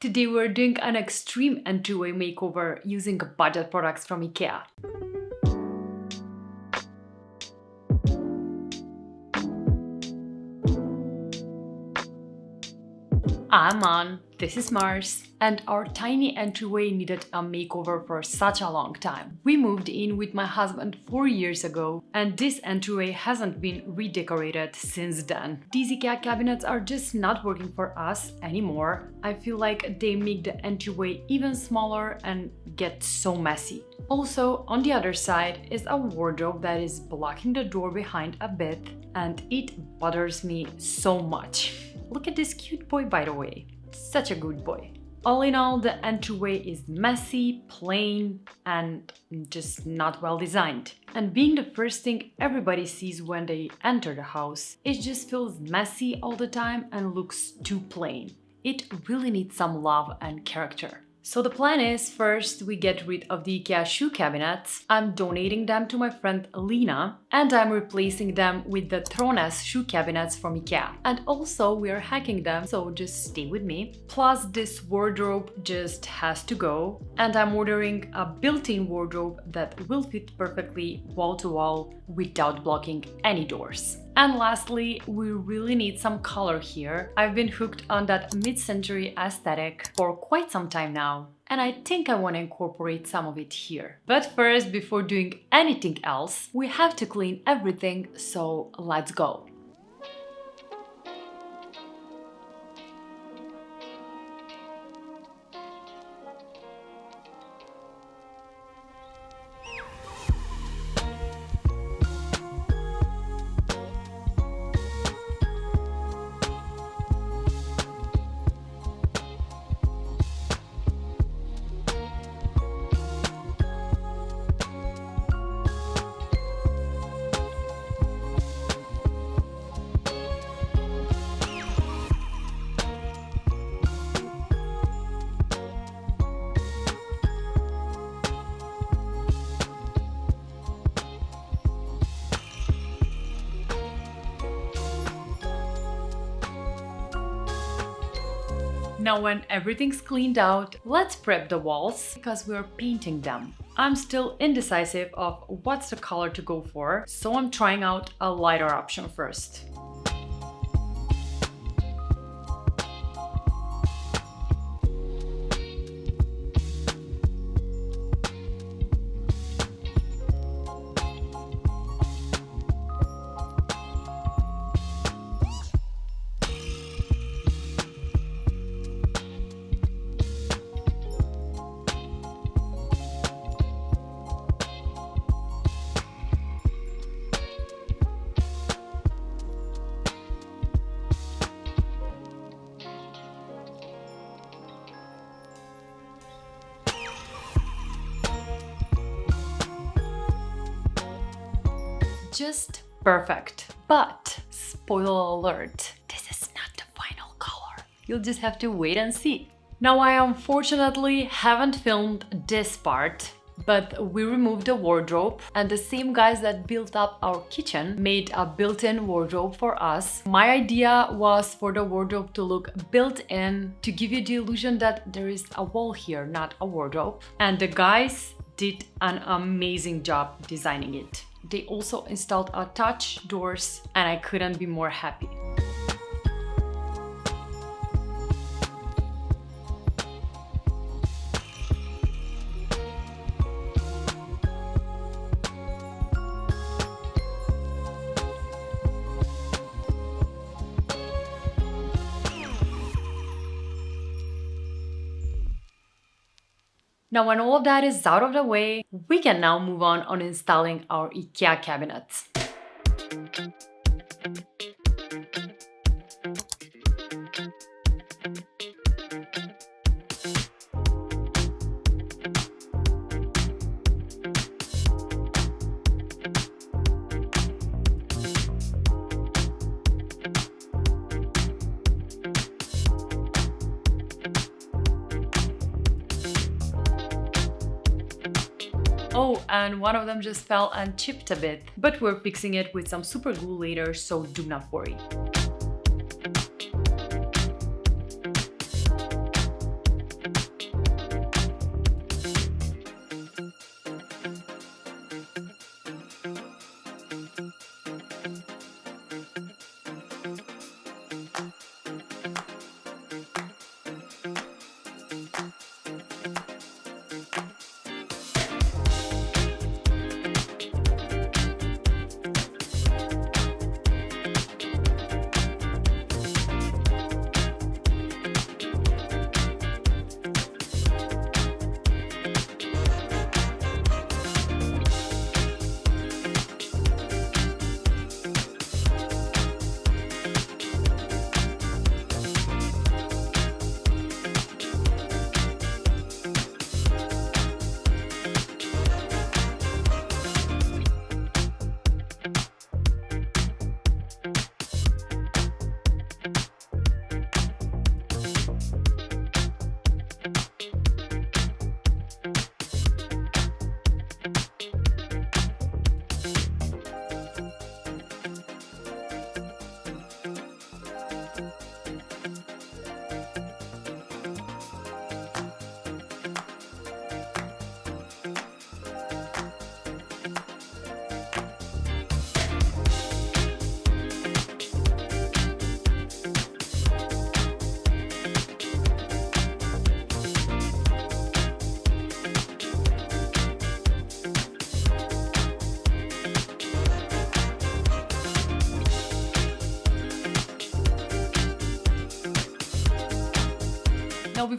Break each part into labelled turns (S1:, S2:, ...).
S1: Today we're doing an extreme entryway makeover using budget products from Ikea. I'm An, this is Mars, and our tiny entryway needed a makeover for such a long time. We moved in with my husband 4 years ago, and this entryway hasn't been redecorated since then. These Ikea cabinets are just not working for us anymore. I feel like they make the entryway even smaller and get so messy. Also, on the other side is a wardrobe that is blocking the door behind a bit, and it bothers me so much. Look at this cute boy, by the way. Such a good boy. All in all, the entryway is messy, plain, and just not well designed. And being the first thing everybody sees when they enter the house, it just feels messy all the time and looks too plain. It really needs some love and character. So the plan is, first we get rid of the Ikea shoe cabinets. I'm donating them to my friend Lina, and I'm replacing them with the Trones shoe cabinets from Ikea. And also we are hacking them, so just stay with me. Plus this wardrobe just has to go, and I'm ordering a built-in wardrobe that will fit perfectly wall to wall without blocking any doors. And lastly, we really need some color here. I've been hooked on that mid-century aesthetic for quite some time now, and I think I want to incorporate some of it here. But first, before doing anything else, we have to clean everything, so let's go. Now when everything's cleaned out, let's prep the walls because we're painting them. I'm still indecisive of what's the color to go for, so I'm trying out a lighter option first. Just perfect. But, spoiler alert, this is not the final color. You'll just have to wait and see. Now I unfortunately haven't filmed this part, but we removed the wardrobe, and the same guys that built up our kitchen made a built-in wardrobe for us. My idea was for the wardrobe to look built-in, to give you the illusion that there is a wall here, not a wardrobe. And the guys did an amazing job designing it. They also installed touch doors, and I couldn't be more happy. Now when all of that is out of the way, we can now move on installing our Ikea cabinets. Oh, and one of them just fell and chipped a bit, but we're fixing it with some super glue later, so do not worry.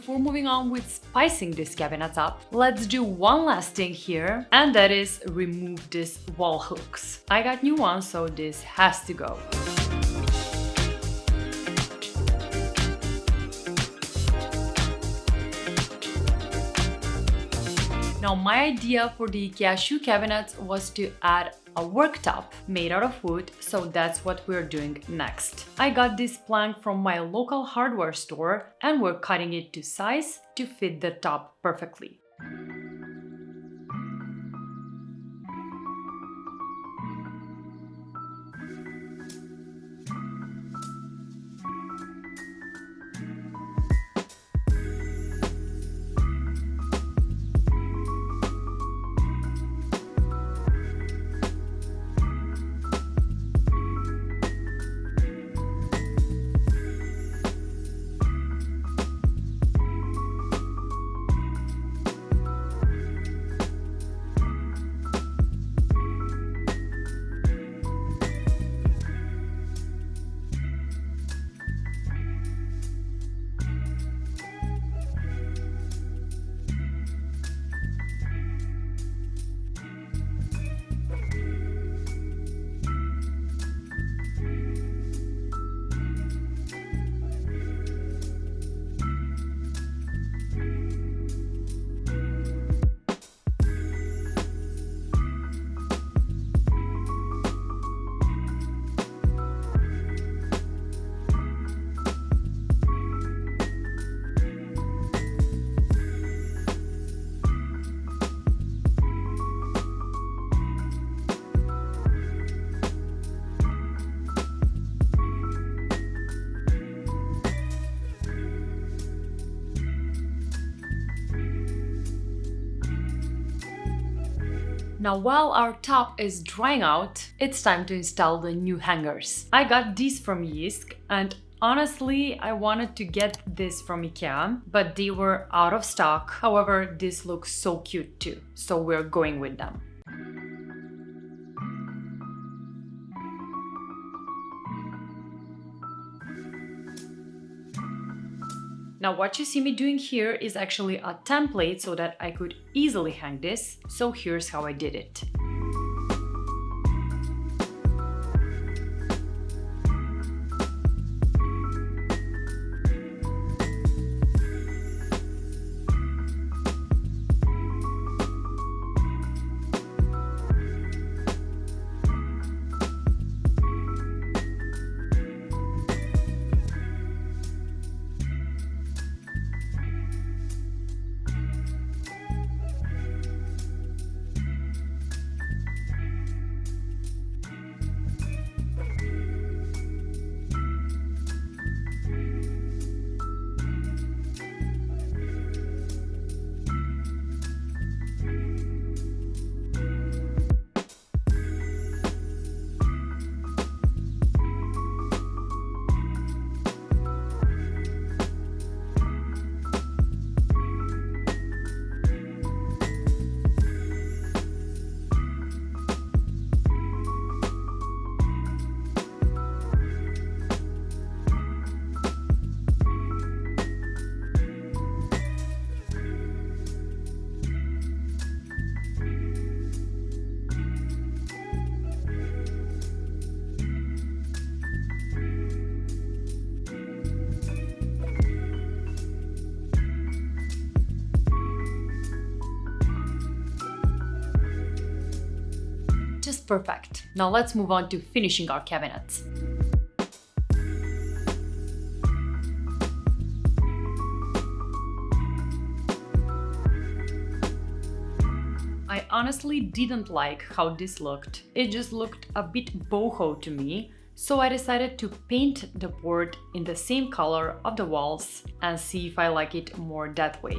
S1: before moving on with spicing these cabinets up, let's do one last thing here, and that is remove these wall hooks. I got new ones, so this has to go. Now, my idea for the IKEA shoe cabinets was to add a worktop made out of wood, so that's what we're doing next. I got this plank from my local hardware store and we're cutting it to size to fit the top perfectly. Now, while our top is drying out, it's time to install the new hangers. I got these from Yisk, and honestly, I wanted to get this from Ikea, but they were out of stock. However, this looks so cute too, so we're going with them. Now, what you see me doing here is actually a template so that I could easily hang this. So here's how I did it. Just perfect. Now let's move on to finishing our cabinets. I honestly didn't like how this looked. It just looked a bit boho to me, so I decided to paint the board in the same color of the walls and see if I like it more that way.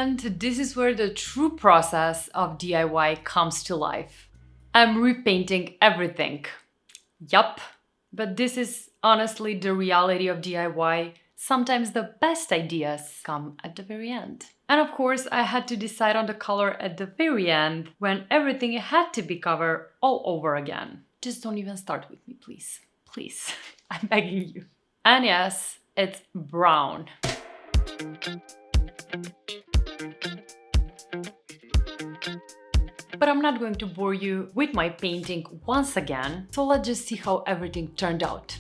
S1: And this is where the true process of DIY comes to life. I'm repainting everything. Yup. But this is honestly the reality of DIY. Sometimes the best ideas come at the very end. And of course, I had to decide on the color at the very end when everything had to be covered all over again. Just don't even start with me, please. Please. I'm begging you. And yes, it's brown. But I'm not going to bore you with my painting once again, so let's just see how everything turned out.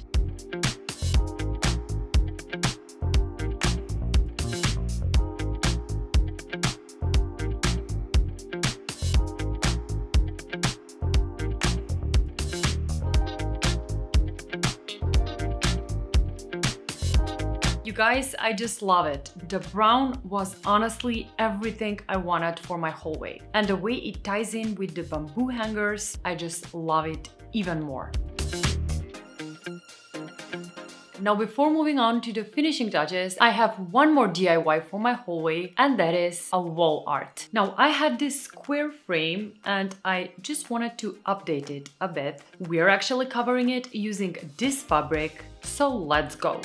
S1: You guys, I just love it. The brown was honestly everything I wanted for my hallway. And the way it ties in with the bamboo hangers, I just love it even more. Now, before moving on to the finishing touches, I have one more DIY for my hallway, and that is a wall art. Now, I had this square frame and I just wanted to update it a bit. We are actually covering it using this fabric, so let's go.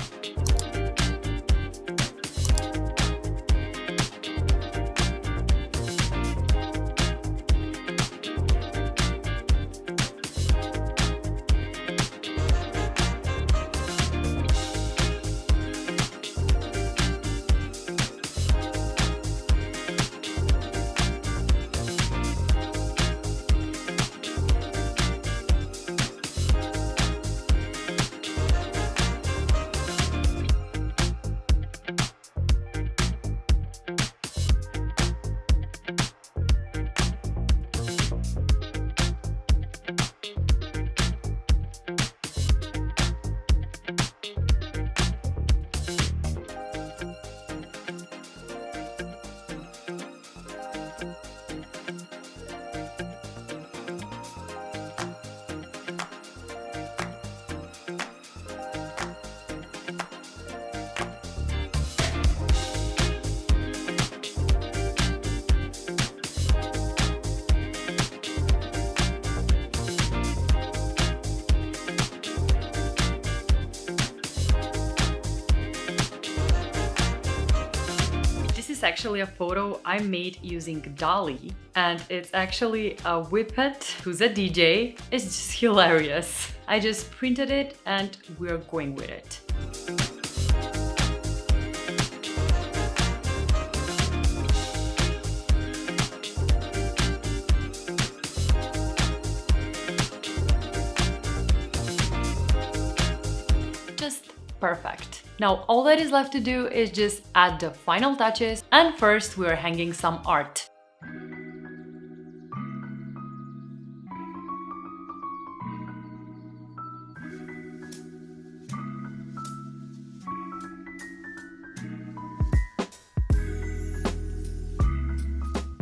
S1: Actually a photo I made using Dolly, and it's actually a Whippet who's a DJ. It's just hilarious. I just printed it and we're going with it. Just perfect. Now all that is left to do is just add the final touches, and first we are hanging some art.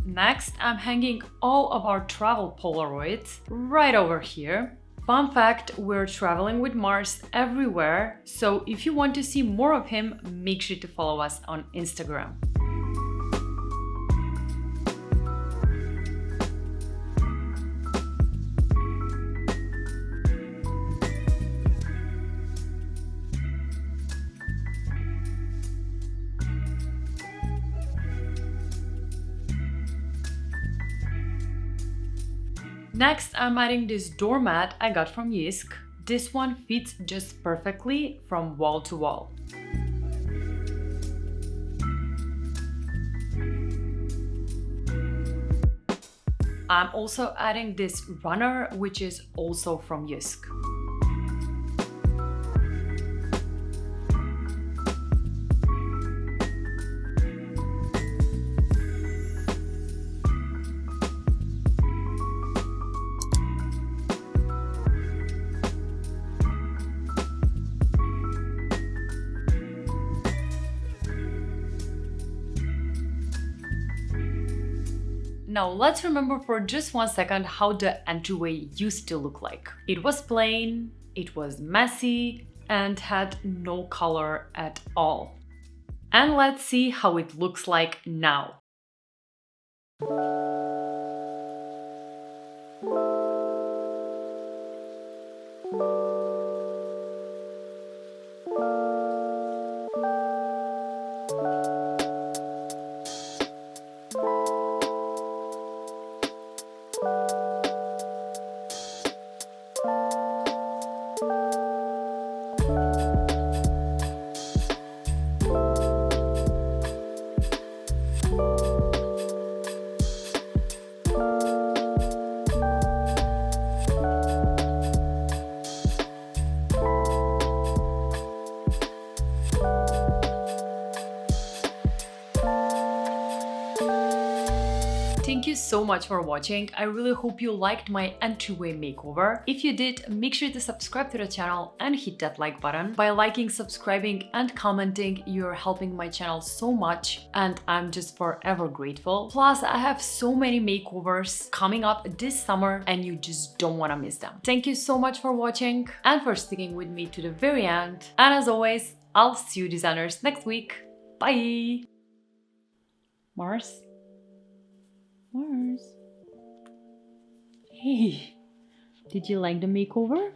S1: Next, I'm hanging all of our travel Polaroids right over here. Fun fact, we're traveling with Mars everywhere, so if you want to see more of him, make sure to follow us on Instagram. Next, I'm adding this doormat I got from Yisk. This one fits just perfectly from wall to wall. I'm also adding this runner, which is also from Yisk. Now let's remember for just 1 second how the entryway used to look like. It was plain, it was messy, and had no color at all. And let's see how it looks like now. Thank you so much for watching. I really hope you liked my entryway makeover. If you did, make sure to subscribe to the channel and hit that like button. By liking, subscribing and commenting, you're helping my channel so much and I'm just forever grateful. Plus, I have so many makeovers coming up this summer and you just don't want to miss them. Thank you so much for watching and for sticking with me to the very end. And as always, I'll see you designers next week. Bye! Mars? Mars. Hey, did you like the makeover?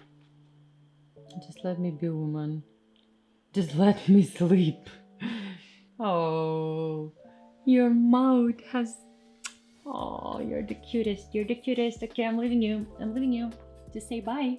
S1: Just let me be, woman. Just let me sleep. Oh, your mouth has... Oh, you're the cutest. You're the cutest. Okay, I'm leaving you. I'm leaving you. Just say bye.